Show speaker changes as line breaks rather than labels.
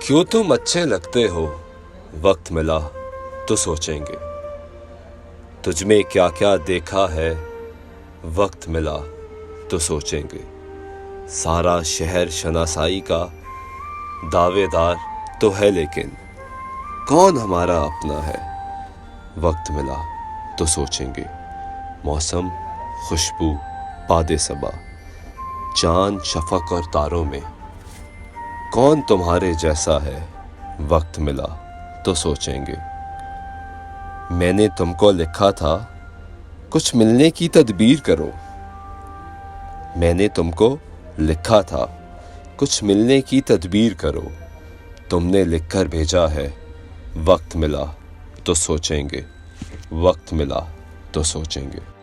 क्यों तुम अच्छे लगते हो, वक्त मिला तो सोचेंगे। तुझ में क्या क्या देखा है, वक्त मिला तो सोचेंगे। सारा शहर शनासाई का दावेदार तो है, लेकिन कौन हमारा अपना है, वक्त मिला तो सोचेंगे। मौसम, खुशबू, बादे सबा, चांद, शफक और तारों में कौन तुम्हारे जैसा है, वक्त मिला तो सोचेंगे। मैंने तुमको लिखा था कुछ मिलने की तदबीर करो। मैंने तुमको लिखा था कुछ मिलने की तदबीर करो। तुमने लिखकर भेजा है, वक्त मिला तो सोचेंगे। वक्त मिला तो सोचेंगे।